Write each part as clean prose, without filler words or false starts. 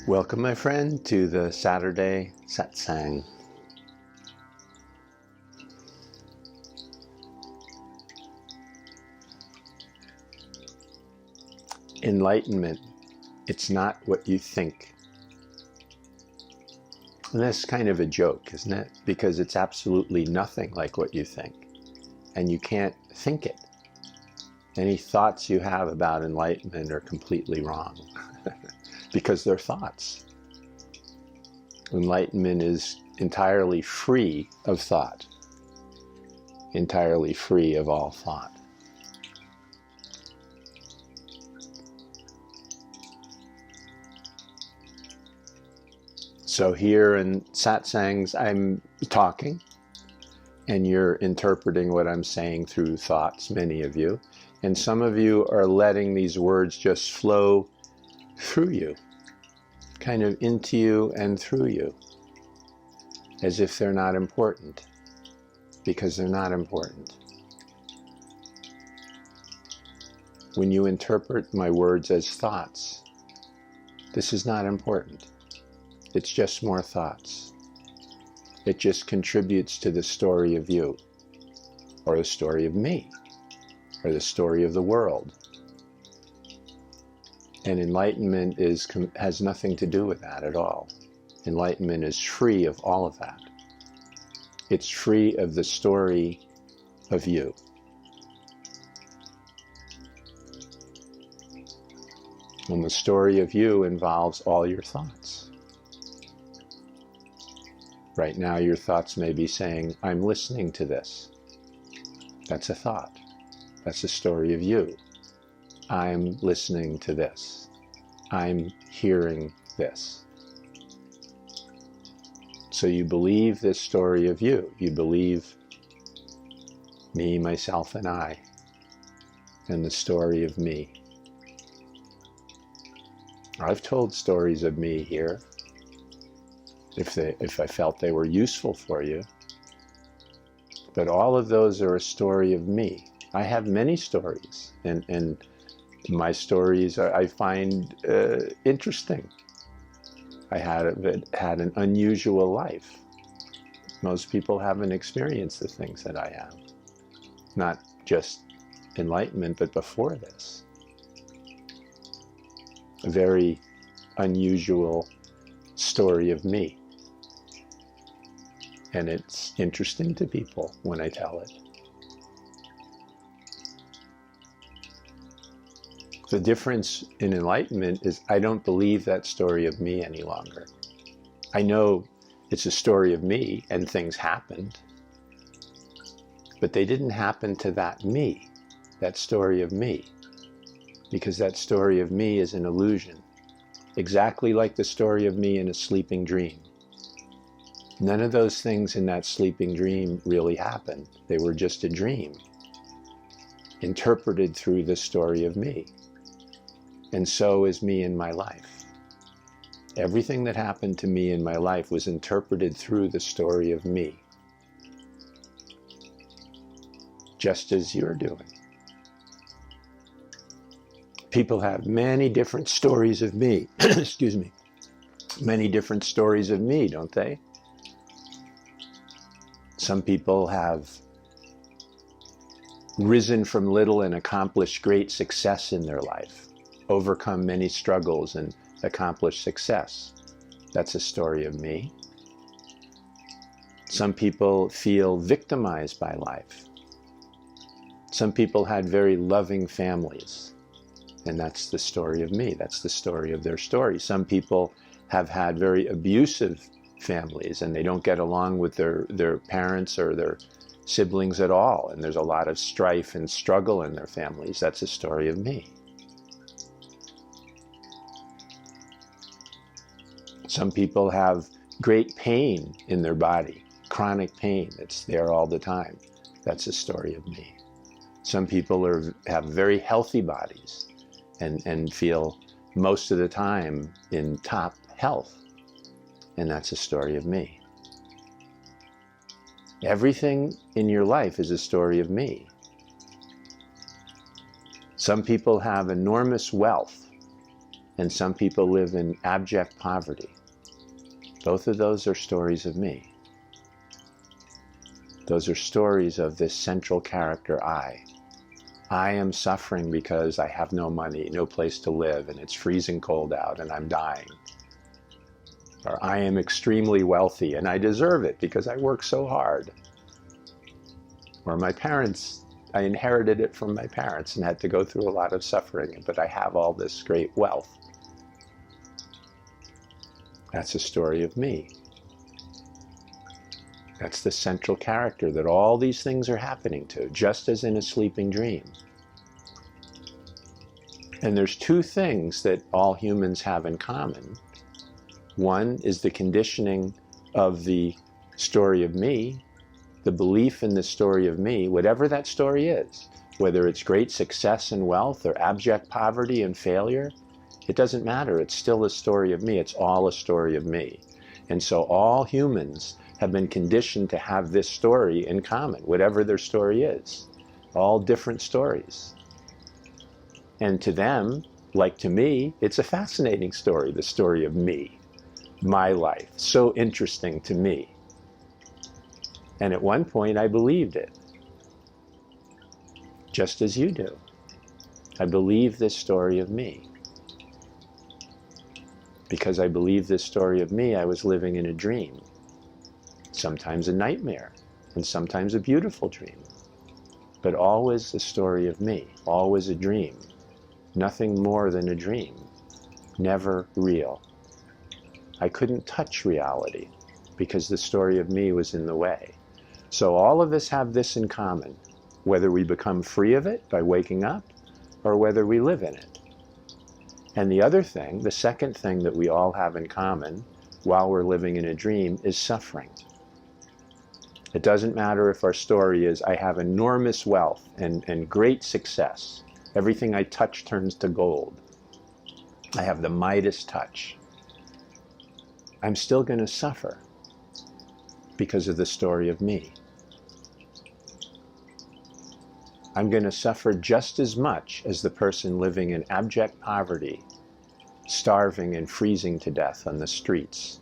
Welcome, my friend, to the Saturday satsang. Enlightenment, it's not what you think. And that's kind of a joke, isn't it? Because it's absolutely nothing like what you think. And you can't think it. Any thoughts you have about enlightenment are completely wrong. Because they're thoughts. Enlightenment is entirely free of thought. Entirely free of all thought. So here in satsangs, I'm talking, and you're interpreting what I'm saying through thoughts, many of you. And some of you are letting these words just flow through you, kind of into you and through you, as if they're not important, because they're not important. When you interpret my words as thoughts, this is not important. It's just more thoughts. It just contributes to the story of you, or the story of me, or the story of the world. And enlightenment has nothing to do with that at all. Enlightenment is free of all of that. It's free of the story of you. And the story of you involves all your thoughts. Right now your thoughts may be saying, I'm listening to this. That's a thought. That's a story of you. I'm listening to this. I'm hearing this. So you believe this story of you. You believe me, myself, and I, and the story of me. I've told stories of me here, if I felt they were useful for you. But all of those are a story of me. I have many stories, and my stories I find interesting. I had an unusual life. Most people haven't experienced the things that I have. Not just enlightenment, but before this. A very unusual story of me. And it's interesting to people when I tell it. The difference in enlightenment is I don't believe that story of me any longer. I know it's a story of me and things happened, but they didn't happen to that me, that story of me, because that story of me is an illusion, exactly like the story of me in a sleeping dream. None of those things in that sleeping dream really happened. They were just a dream, interpreted through the story of me. And so is me in my life. Everything that happened to me in my life was interpreted through the story of me, just as you're doing. People have many different stories of me, excuse me, many different stories of me, don't they? Some people have risen from little and accomplished great success in their life, overcome many struggles and accomplished success. That's a story of me. Some people feel victimized by life. Some people had very loving families, and that's the story of me. That's the story of their story. Some people have had very abusive families, and they don't get along with their parents or their siblings at all, and there's a lot of strife and struggle in their families. That's a story of me. Some people have great pain in their body, chronic pain that's there all the time. That's a story of me. Some people have very healthy bodies and feel most of the time in top health, and that's a story of me. Everything in your life is a story of me. Some people have enormous wealth and some people live in abject poverty. Both of those are stories of me. Those are stories of this central character, I. I am suffering because I have no money, no place to live, and it's freezing cold out and I'm dying. Or I am extremely wealthy and I deserve it because I work so hard. Or my parents, I inherited it from my parents and had to go through a lot of suffering, but I have all this great wealth. That's a story of me. That's the central character that all these things are happening to, just as in a sleeping dream. And there's two things that all humans have in common. One is the conditioning of the story of me, the belief in the story of me, whatever that story is, whether it's great success and wealth or abject poverty and failure, it doesn't matter. It's still a story of me. It's all a story of me. And so all humans have been conditioned to have this story in common, whatever their story is. All different stories. And to them, like to me, it's a fascinating story, the story of me, my life. So interesting to me. And at one point I believed it, just as you do. I believe this story of me. Because I believed this story of me, I was living in a dream. Sometimes a nightmare, and sometimes a beautiful dream. But always a story of me, always a dream. Nothing more than a dream. Never real. I couldn't touch reality because the story of me was in the way. So all of us have this in common, whether we become free of it by waking up or whether we live in it. And the other thing, the second thing that we all have in common while we're living in a dream is suffering. It doesn't matter if our story is, I have enormous wealth and great success. Everything I touch turns to gold. I have the Midas touch. I'm still going to suffer because of the story of me. I'm going to suffer just as much as the person living in abject poverty, starving and freezing to death on the streets.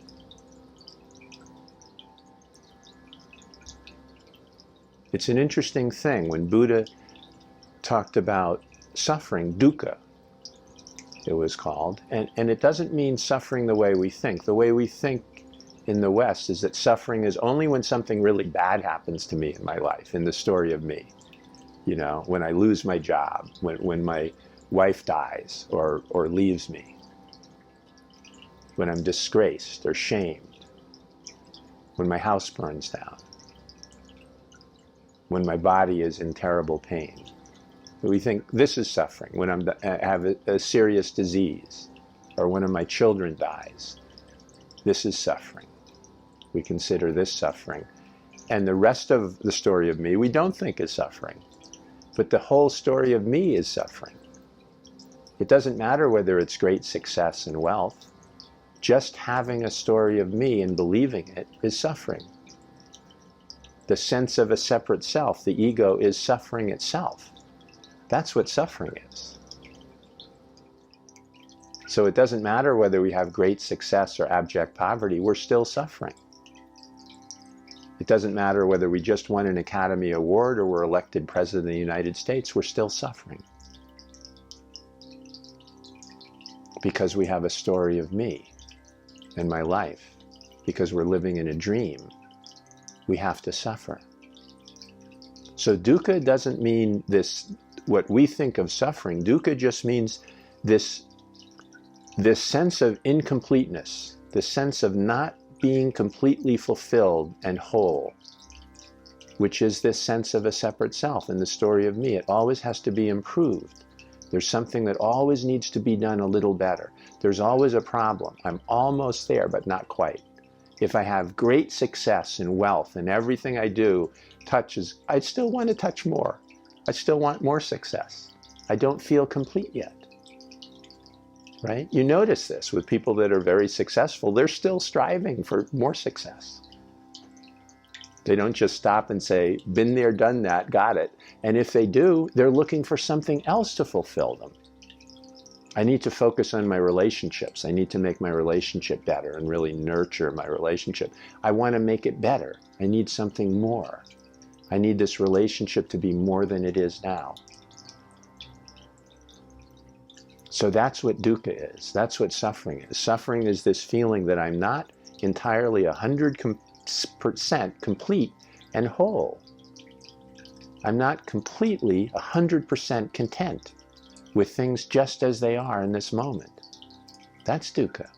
It's an interesting thing. When Buddha talked about suffering, dukkha, it was called, and it doesn't mean suffering the way we think. The way we think in the West is that suffering is only when something really bad happens to me in my life, in the story of me. You know, when I lose my job, when my wife dies or leaves me, when I'm disgraced or shamed, when my house burns down, when my body is in terrible pain. We think this is suffering, when I have a serious disease, or when one of my children dies. This is suffering. We consider this suffering. And the rest of the story of me, we don't think is suffering. But the whole story of me is suffering. It doesn't matter whether it's great success and wealth. Just having a story of me and believing it is suffering. The sense of a separate self, the ego, is suffering itself. That's what suffering is. So it doesn't matter whether we have great success or abject poverty, we're still suffering. It doesn't matter whether we just won an Academy Award or were elected President of the United States, we're still suffering. Because we have a story of me and my life. Because we're living in a dream, we have to suffer. So dukkha doesn't mean this, what we think of suffering. Dukkha just means this sense of incompleteness, the sense of not being completely fulfilled and whole, which is this sense of a separate self in the story of me. It always has to be improved. There's something that always needs to be done a little better. There's always a problem. I'm almost there, but not quite. If I have great success and wealth and everything I do touches, I still want to touch more. I still want more success. I don't feel complete yet. Right? You notice this with people that are very successful. They're still striving for more success. They don't just stop and say, been there, done that, got it. And if they do, they're looking for something else to fulfill them. I need to focus on my relationships. I need to make my relationship better and really nurture my relationship. I want to make it better. I need something more. I need this relationship to be more than it is now. So that's what dukkha is. That's what suffering is. Suffering is this feeling that I'm not entirely 100% complete and whole. I'm not completely 100% content with things just as they are in this moment. That's dukkha.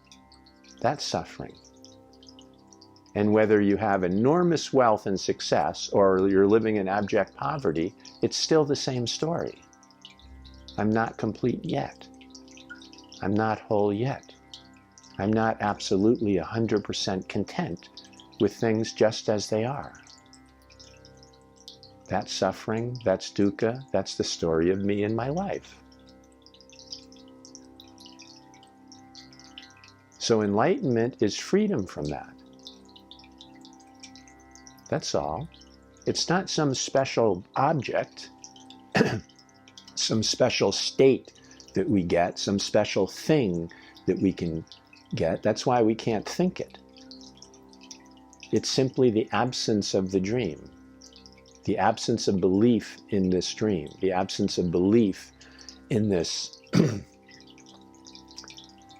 That's suffering. And whether you have enormous wealth and success or you're living in abject poverty, it's still the same story. I'm not complete yet. I'm not whole yet. I'm not absolutely 100% content with things just as they are. That's suffering, that's dukkha, that's the story of me in my life. So enlightenment is freedom from that. That's all. It's not some special object, some special state that we get, some special thing that we can get. That's why we can't think it. It's simply the absence of the dream, the absence of belief in this dream, the absence of belief in this,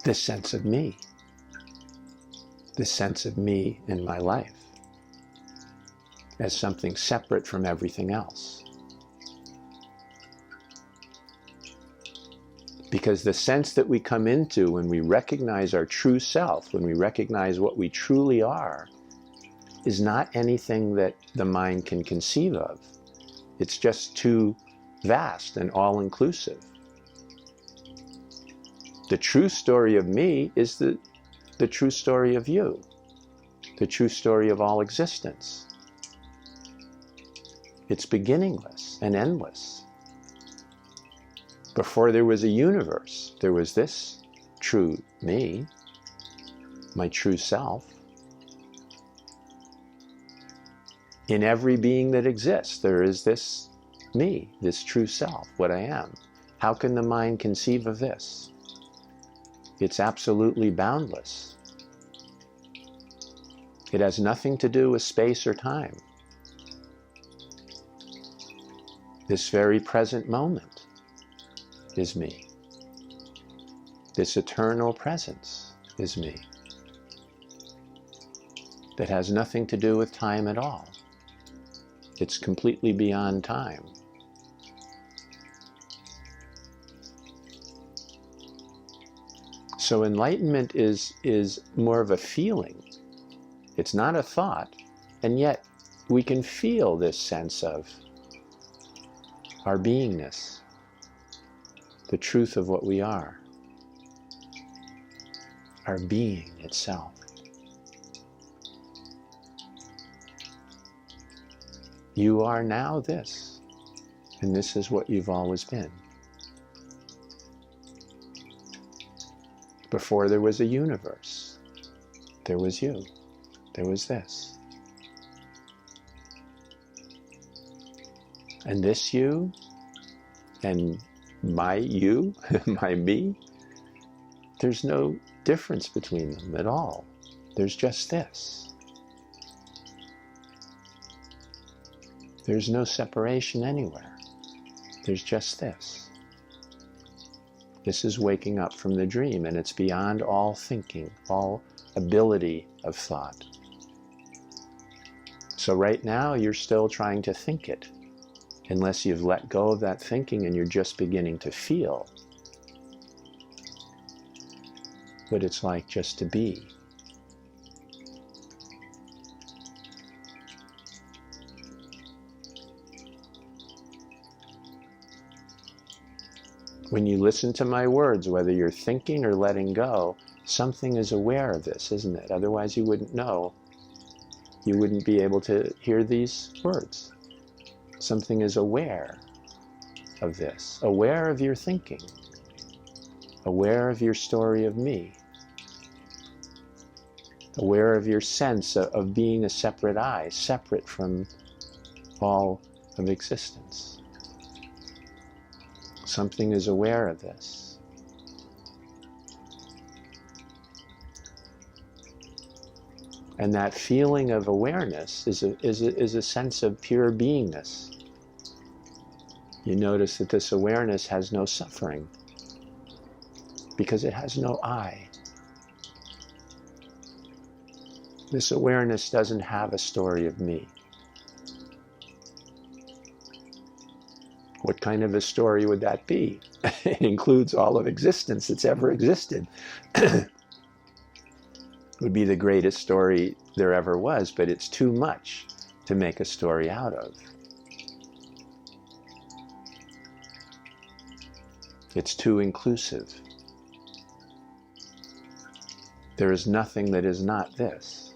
this sense of me, this sense of me in my life as something separate from everything else. Because the sense that we come into when we recognize our true self, when we recognize what we truly are, is not anything that the mind can conceive of. It's just too vast and all-inclusive. The true story of me is the true story of you, the true story of all existence. It's beginningless and endless. Before there was a universe, there was this true me, my true self. In every being that exists, there is this me, this true self, what I am. How can the mind conceive of this? It's absolutely boundless. It has nothing to do with space or time. This very present moment is me. This eternal presence is me. That has nothing to do with time at all. It's completely beyond time. So enlightenment is more of a feeling. It's not a thought, and yet we can feel this sense of our beingness, the truth of what we are, our being itself. You are now this, and this is what you've always been. Before there was a universe, there was you, there was this. And this you, and my you, my me, there's no difference between them at all. There's just this. There's no separation anywhere. There's just this. This is waking up from the dream, and it's beyond all thinking, all ability of thought. So right now, you're still trying to think it, unless you've let go of that thinking and you're just beginning to feel what it's like just to be. When you listen to my words, whether you're thinking or letting go, something is aware of this, isn't it? Otherwise you wouldn't know. You wouldn't be able to hear these words. Something is aware of this, aware of your thinking, aware of your story of me, aware of your sense of being a separate I, separate from all of existence. Something is aware of this. And that feeling of awareness is a sense of pure beingness. You notice that this awareness has no suffering because it has no I. This awareness doesn't have a story of me. What kind of a story would that be? It includes all of existence that's ever existed. Would be the greatest story there ever was, but it's too much to make a story out of. It's too inclusive. There is nothing that is not this.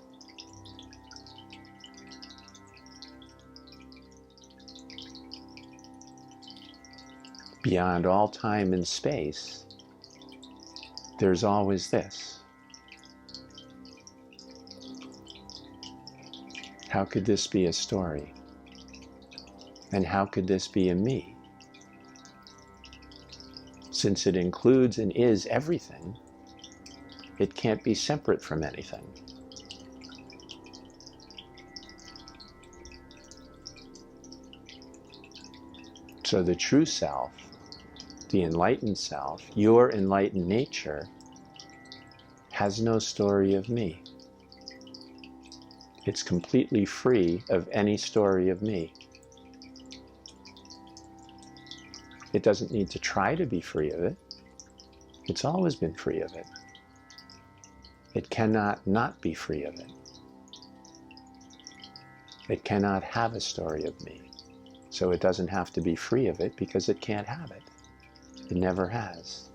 Beyond all time and space, there's always this. How could this be a story? And how could this be a me? Since it includes and is everything, it can't be separate from anything. So the true self, the enlightened self, your enlightened nature, has no story of me. It's completely free of any story of me. It doesn't need to try to be free of it. It's always been free of it. It cannot not be free of it. It cannot have a story of me. So it doesn't have to be free of it because it can't have it. It never has.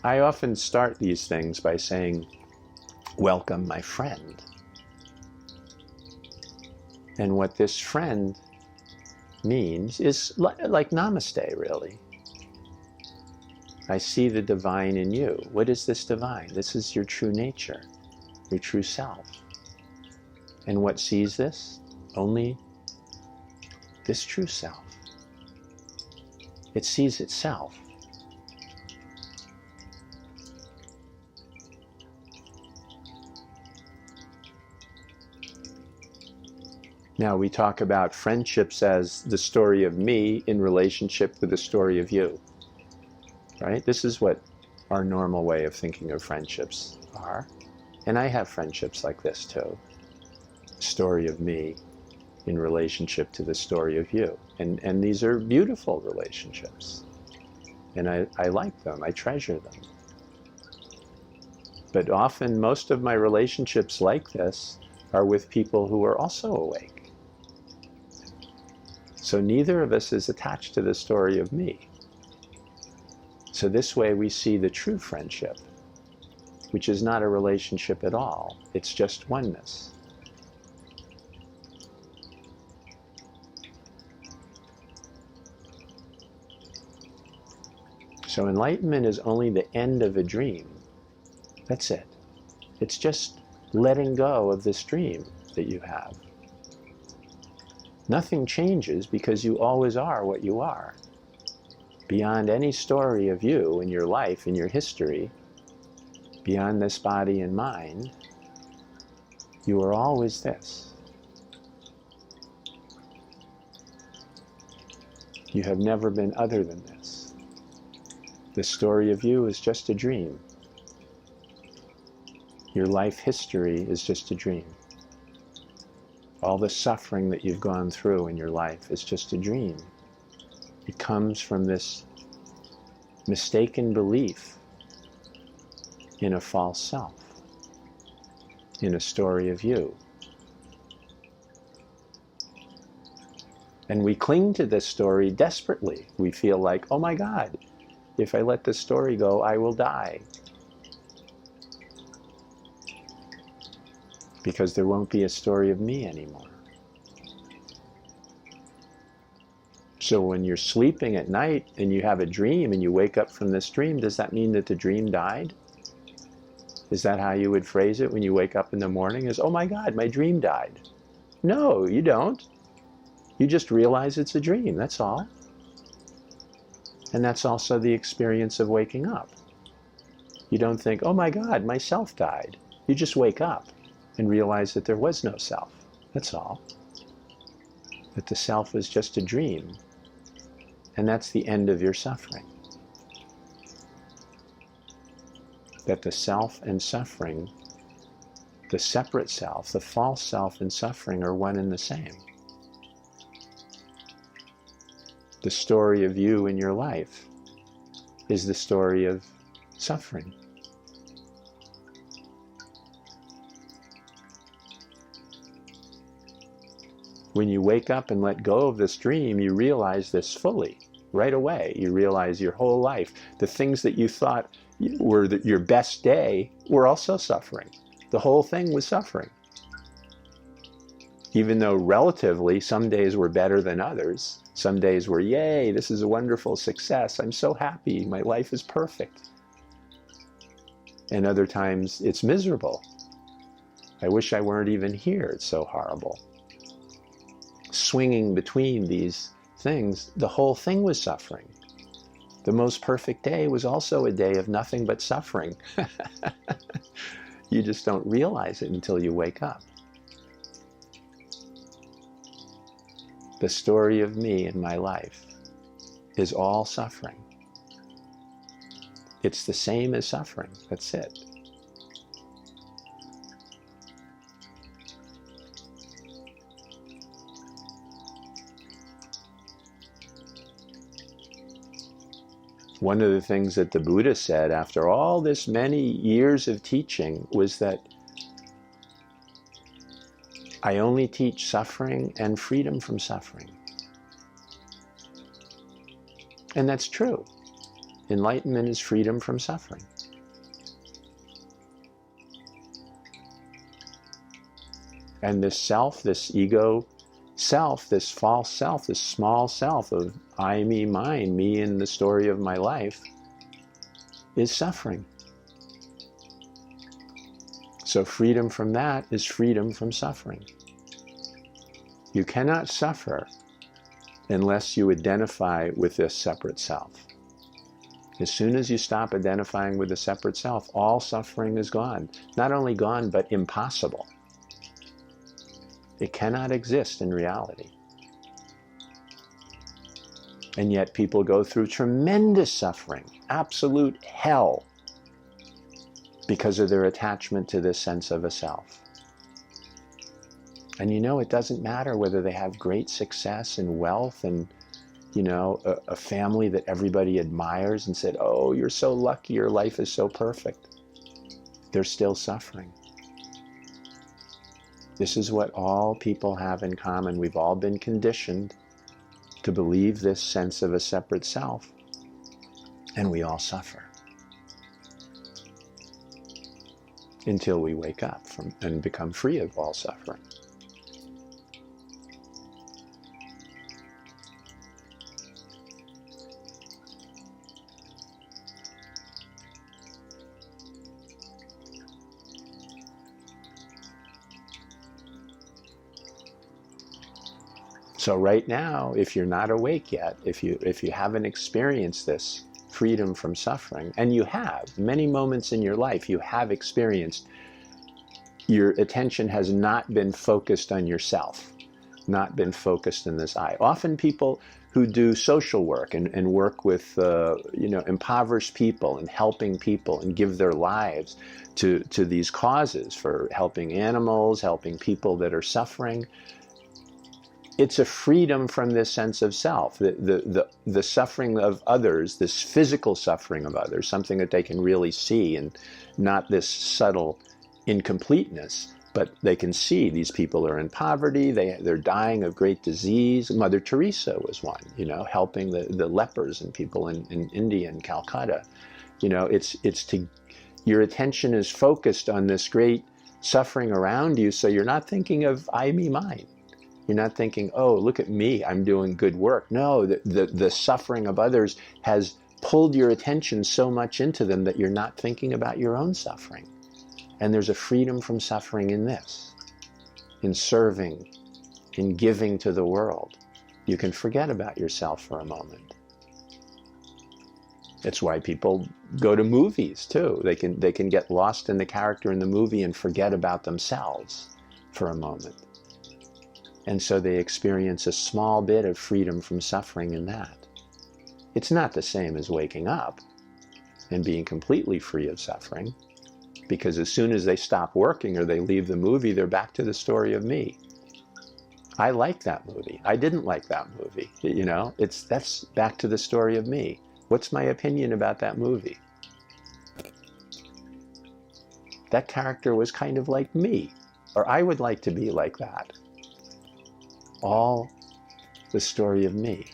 I often start these things by saying, "Welcome, my friend." And what this friend means is like namaste, really. I see the divine in you. What is this divine? This is your true nature, your true self. And what sees this? Only this true self. It sees itself. Now we talk about friendships as the story of me in relationship with the story of you, right? This is what our normal way of thinking of friendships are. And I have friendships like this too. The story of me in relationship to the story of you. And these are beautiful relationships. And I like them, I treasure them. But often most of my relationships like this are with people who are also awake. So neither of us is attached to the story of me. So this way we see the true friendship, which is not a relationship at all. It's just oneness. So enlightenment is only the end of a dream. That's it. It's just letting go of this dream that you have. Nothing changes because you always are what you are. Beyond any story of you in your life, in your history, beyond this body and mind, you are always this. You have never been other than this. The story of you is just a dream. Your life history is just a dream. All the suffering that you've gone through in your life is just a dream. It comes from this mistaken belief in a false self, in a story of you. And we cling to this story desperately. We feel like, oh my God, if I let this story go, I will die. Because there won't be a story of me anymore. So when you're sleeping at night and you have a dream and you wake up from this dream, does that mean that the dream died? Is that how you would phrase it when you wake up in the morning? Is, oh my God, my dream died. No, you don't. You just realize it's a dream, that's all. And that's also the experience of waking up. You don't think, oh my God, my self died. You just wake up and realize that there was no self. That's all. That the self was just a dream. And that's the end of your suffering. That the self and suffering, the separate self, the false self and suffering are one and the same. The story of you in your life is the story of suffering. When you wake up and let go of this dream, you realize this fully, right away. You realize your whole life, the things that you thought were your best day were also suffering. The whole thing was suffering. Even though relatively some days were better than others, some days were, yay, this is a wonderful success, I'm so happy, my life is perfect. And other times it's miserable. I wish I weren't even here, it's so horrible. Swinging between these things, the whole thing was suffering. The most perfect day was also a day of nothing but suffering. You just don't realize it until you wake up. The story of me in my life is all suffering. It's the same as suffering. That's it. One of the things that the Buddha said after all this many years of teaching was that I only teach suffering and freedom from suffering. And that's true. Enlightenment is freedom from suffering. And this self, this ego self, this false self, this small self of I, me, mine, me in the story of my life, is suffering. So freedom from that is freedom from suffering. You cannot suffer unless you identify with this separate self. As soon as you stop identifying with the separate self, all suffering is gone. Not only gone, but impossible. It cannot exist in reality. And yet people go through tremendous suffering, absolute hell, because of their attachment to this sense of a self. And you know, it doesn't matter whether they have great success and wealth and, you know, a family that everybody admires and said, oh, you're so lucky, your life is so perfect. They're still suffering. This is what all people have in common. We've all been conditioned to believe this sense of a separate self, and we all suffer until we wake up and become free of all suffering. So right now, if you're not awake yet, if you haven't experienced this freedom from suffering, and you have, many moments in your life you have experienced, your attention has not been focused on yourself, not been focused in this I. Often people who do social work and work with impoverished people and helping people and give their lives to these causes for helping animals, helping people that are suffering, it's a freedom from this sense of self, the suffering of others, this physical suffering of others, something that they can really see, and not this subtle incompleteness, but they can see these people are in poverty, they're dying of great disease. Mother Teresa was one, you know, helping the lepers and people in India and Calcutta. You know, your attention is focused on this great suffering around you, so you're not thinking of I, me, mine. You're not thinking, oh, look at me, I'm doing good work. No, the suffering of others has pulled your attention so much into them that you're not thinking about your own suffering. And there's a freedom from suffering in this, in serving, in giving to the world. You can forget about yourself for a moment. It's why people go to movies too. They can get lost in the character in the movie and forget about themselves for a moment. And so they experience a small bit of freedom from suffering in that. It's not the same as waking up and being completely free of suffering, because as soon as they stop working or they leave the movie, they're back to the story of me. I like that movie. I didn't like that movie. You know, that's back to the story of me. What's my opinion about that movie? That character was kind of like me, or I would like to be like that. All the story of me.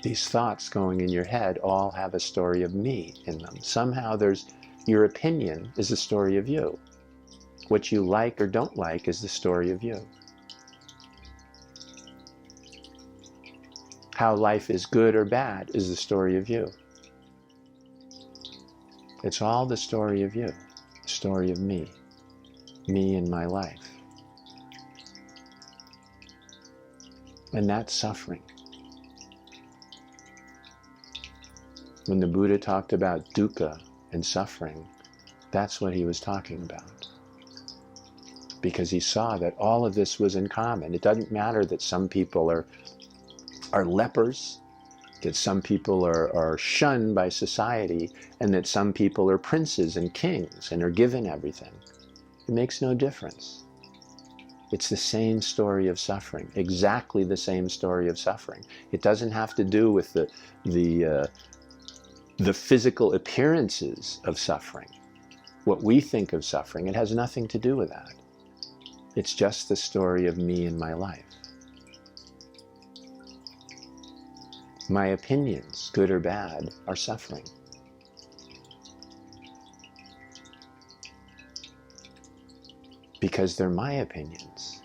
These thoughts going in your head all have a story of me in them. Somehow your opinion is the story of you. What you like or don't like is the story of you. How life is good or bad is the story of you. It's all the story of you, the story of me and my life. And that's suffering. When the Buddha talked about dukkha and suffering, that's what he was talking about. Because he saw that all of this was in common. It doesn't matter that some people are lepers, that some people are shunned by society, and that some people are princes and kings and are given everything. It makes no difference. It's the same story of suffering, exactly the same story of suffering. It doesn't have to do with the physical appearances of suffering. What we think of suffering, it has nothing to do with that. It's just the story of me and my life. My opinions, good or bad, are suffering. Because they're my opinions.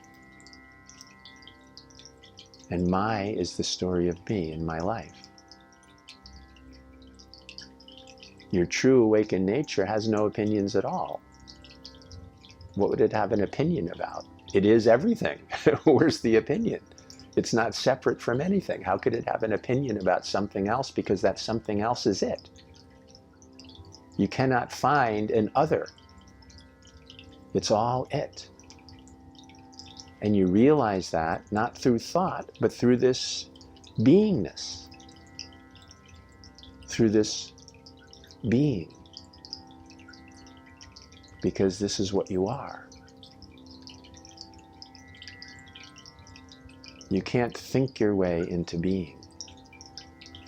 And my is the story of me and my life. Your true awakened nature has no opinions at all. What would it have an opinion about? It is everything. Where's the opinion? It's not separate from anything. How could it have an opinion about something else? Because that something else is it. You cannot find an other. It's all it. And you realize that not through thought, but through this beingness. Through this being. Because this is what you are. You can't think your way into being.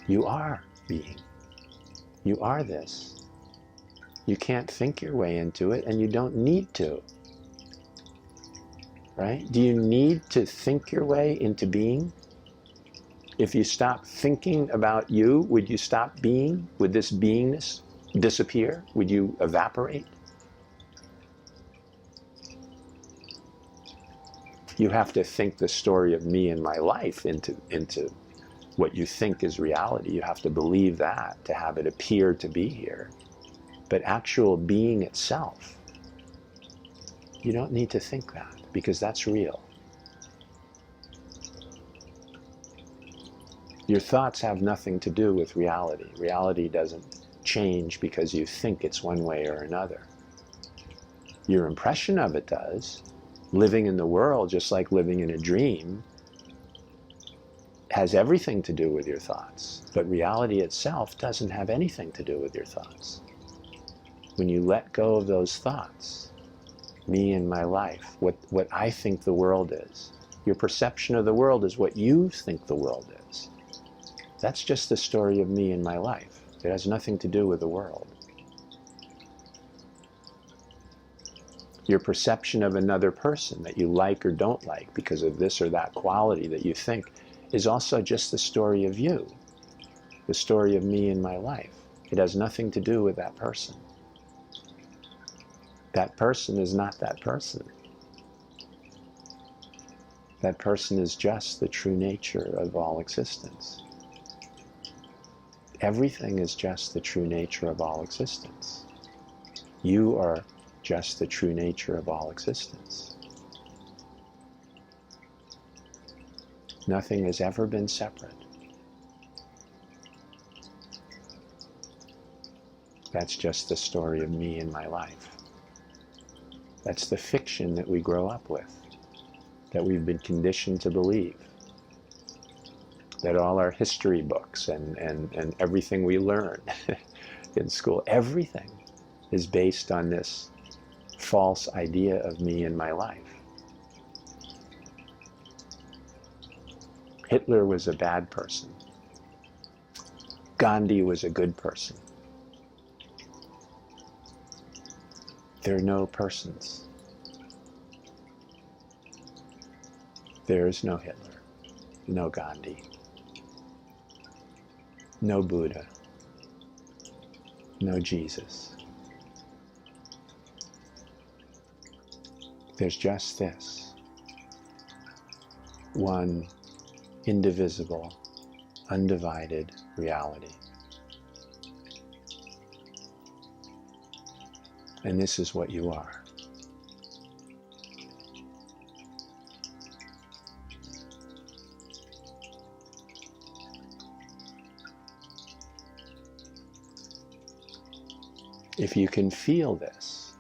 You are being. You are this. You can't think your way into it, and you don't need to. Right? Do you need to think your way into being? If you stop thinking about you, would you stop being? Would this beingness disappear? Would you evaporate? You have to think the story of me and my life into what you think is reality. You have to believe that to have it appear to be here. But actual being itself, you don't need to think that, because that's real. Your thoughts have nothing to do with reality. Reality doesn't change because you think it's one way or another. Your impression of it does. Living in the world, just like living in a dream, has everything to do with your thoughts. But reality itself doesn't have anything to do with your thoughts. When you let go of those thoughts, me and my life, what I think the world is, your perception of the world is what you think the world is. That's just the story of me and my life. It has nothing to do with the world. Your perception of another person that you like or don't like because of this or that quality that you think is also just the story of you, the story of me and my life. It has nothing to do with that person. That person is not that person. That person is just the true nature of all existence. Everything is just the true nature of all existence. You are just the true nature of all existence. Nothing has ever been separate. That's just the story of me and my life. That's the fiction that we grow up with, that we've been conditioned to believe. That all our history books and everything we learn in school, everything is based on this false idea of me and my life. Hitler was a bad person. Gandhi was a good person. There are no persons. There is no Hitler, no Gandhi, no Buddha, no Jesus. There's just this one indivisible, undivided reality. And this is what you are. If you can feel this,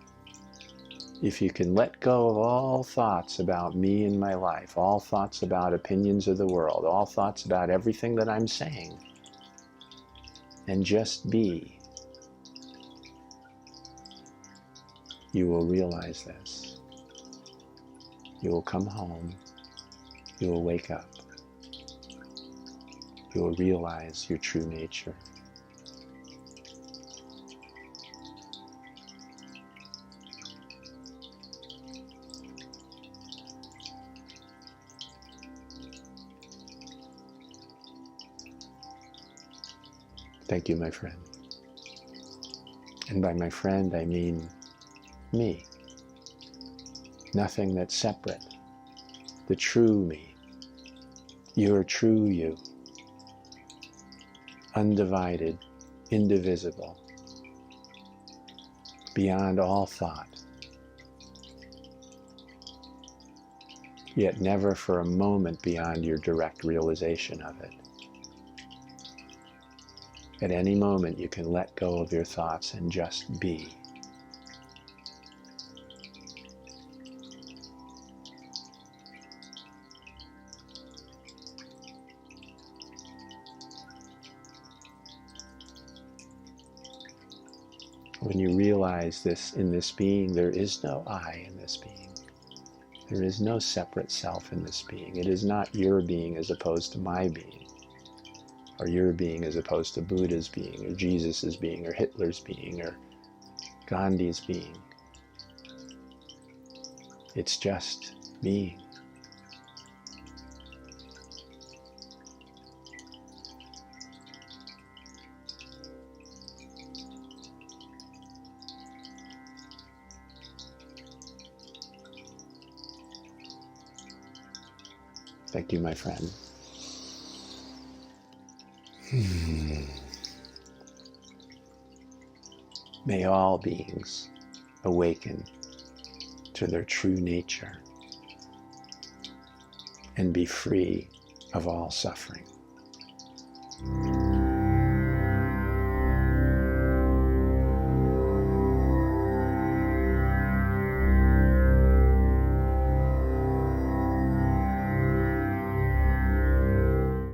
if you can let go of all thoughts about me and my life, all thoughts about opinions of the world, all thoughts about everything that I'm saying, and just be, you will realize this. You will come home, you will wake up, you will realize your true nature. Thank you, my friend. And by my friend, I mean me. Nothing that's separate. The true me. Your true you. Undivided, indivisible, beyond all thought. Yet never for a moment beyond your direct realization of it. At any moment you can let go of your thoughts and just be. When you realize this in this being, there is no I in this being. There is no separate self in this being. It is not your being as opposed to my being, or your being as opposed to Buddha's being, or Jesus's being, or Hitler's being, or Gandhi's being. It's just being. Thank you, my friend. May all beings awaken to their true nature and be free of all suffering.